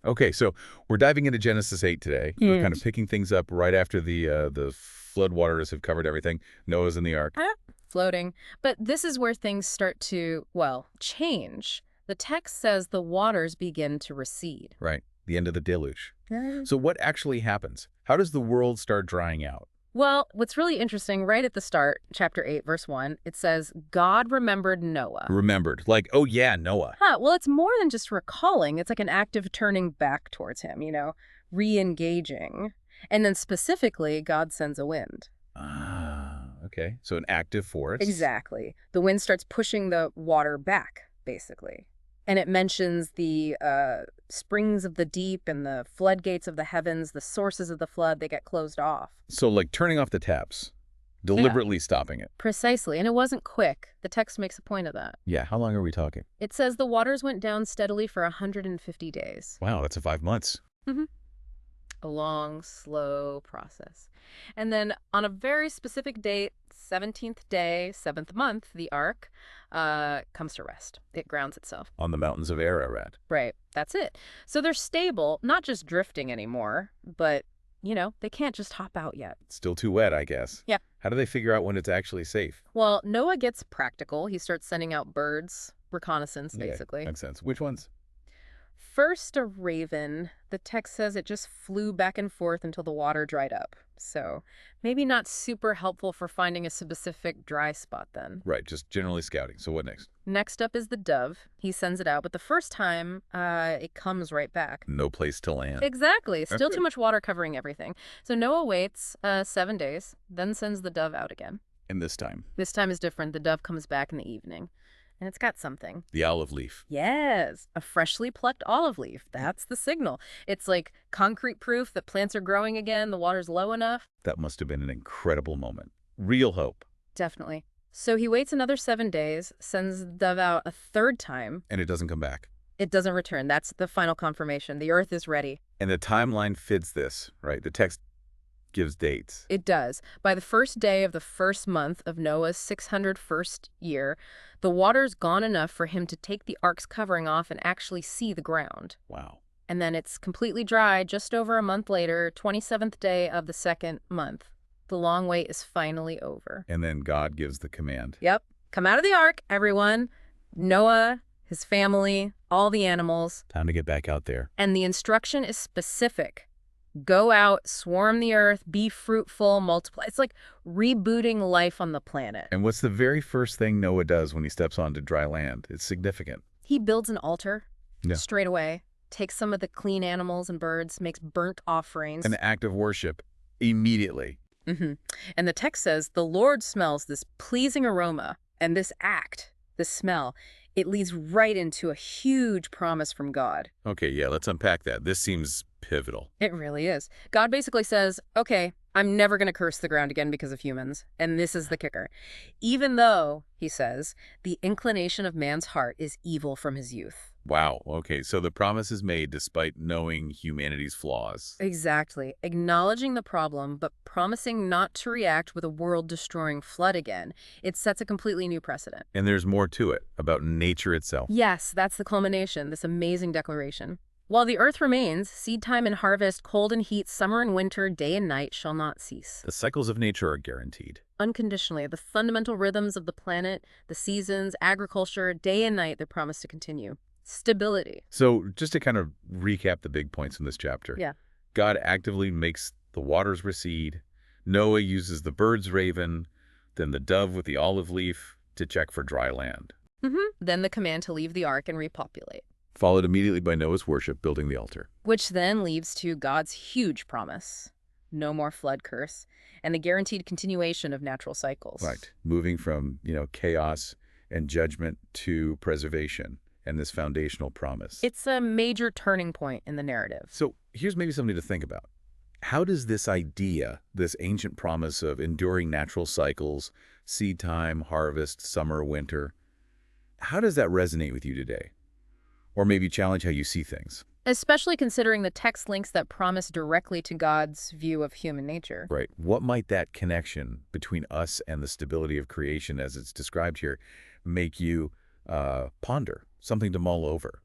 Okay, so we're diving into Genesis 8 today. We're kind of Yes. picking things up right after the flood waters have covered everything. Noah's in the ark. Ah, floating. But this is where things start to, well, change. The text says the waters begin to recede. Right. The end of the deluge. Yeah. So what actually happens? How does the world start drying out? Well, what's really interesting, right at the start, chapter 8, verse 1, it says, God remembered Noah. Remembered. Like, oh yeah, Noah. Well, it's more than just recalling. It's like an active turning back towards him, re-engaging. And then specifically, God sends a wind. Ah, okay. So an active forest. Exactly. The wind starts pushing the water back, basically. And it mentions the springs of the deep and the floodgates of the heavens, the sources of the flood, they get closed off. So like turning off the taps, Yeah, deliberately stopping it. precisely. And it wasn't quick. The text makes a point of that. Yeah, how long are we talking? It says the waters went down steadily for 150 days. Wow, that's 5 months. Hmm. A long, slow process. And then on a very specific date, 17th day, 7th month, the ark comes to rest. It grounds itself. On the mountains of Ararat. Right. That's it. So they're stable, not just drifting anymore, but, they can't just hop out yet. Still too wet, I guess. Yeah. How do they figure out when it's actually safe? Well, Noah gets practical. He starts sending out birds, reconnaissance, Okay, basically. makes sense. Which ones? First, a raven. The text says it just flew back and forth until the water dried up. So maybe not super helpful for finding a specific dry spot then. Right, just generally scouting. So what next? Next up is the dove. He sends it out, but the first time, it comes right back. No place to land. Exactly. Still Okay. too much water covering everything. So Noah waits 7 days, then sends the dove out again. And this time, This time is different. The dove comes back in the evening, and it's got something. the olive leaf. Yes, a freshly plucked olive leaf. That's the signal. It's like concrete proof that plants are growing again, the water's low enough. That must have been an incredible moment. Real hope. Definitely. So he waits another 7 days, sends the dove out a third time. And it doesn't come back. It doesn't return. That's the final confirmation. The earth is ready. And the timeline fits this, right? The text gives dates. It does. By the first day of the first month of Noah's 601st year, the water's gone enough for him to take the ark's covering off and actually see the ground. Wow. And then it's completely dry just over a month later, 27th day of the second month. The long wait is finally over. And then God gives the command. Yep. Come out of the ark, everyone. Noah, his family, all the animals. Time to get back out there. And the instruction is specific. Go out, swarm the earth, be fruitful, multiply. It's like rebooting life on the planet. And what's the very first thing Noah does when he steps onto dry land? It's significant. He builds an altar Yeah. straight away, takes some of the clean animals and birds, makes burnt offerings. An act of worship immediately. Hmm. And the text says the Lord smells this pleasing aroma, and this act, this smell, it leads right into a huge promise from God. Okay, yeah, let's unpack that. This seems pivotal. It really is. God basically says, okay, I'm never going to curse the ground again because of humans. And this is the kicker. Even though, he says, the inclination of man's heart is evil from his youth. Wow. Okay, so the promise is made despite knowing humanity's flaws. Exactly. Acknowledging the problem, but promising not to react with a world-destroying flood again. It sets a completely new precedent. And there's more to it, about nature itself. Yes, that's the culmination, this amazing declaration. While the earth remains, seed time and harvest, cold and heat, summer and winter, day and night shall not cease. The cycles of nature are guaranteed. Unconditionally, the fundamental rhythms of the planet, the seasons, agriculture, day and night, they're promised to continue. Stability. So just to kind of recap the big points in this chapter. Yeah. God actively makes the waters recede. Noah uses the bird's raven, then the dove with the olive leaf to check for dry land. Then the command to leave the ark and repopulate, Followed immediately by Noah's worship, building the altar. which then leads to God's huge promise. No more flood curse, and the guaranteed continuation of natural cycles. Right. Moving from, chaos and judgment to preservation and this foundational promise. It's a major turning point in the narrative. So here's maybe something to think about. How does this idea, this ancient promise of enduring natural cycles, seed time, harvest, summer, winter, how does that resonate with you today? Or maybe challenge how you see things? Especially considering the text links that promise directly to God's view of human nature. Right. What might that connection between us and the stability of creation as it's described here make you ponder, something to mull over?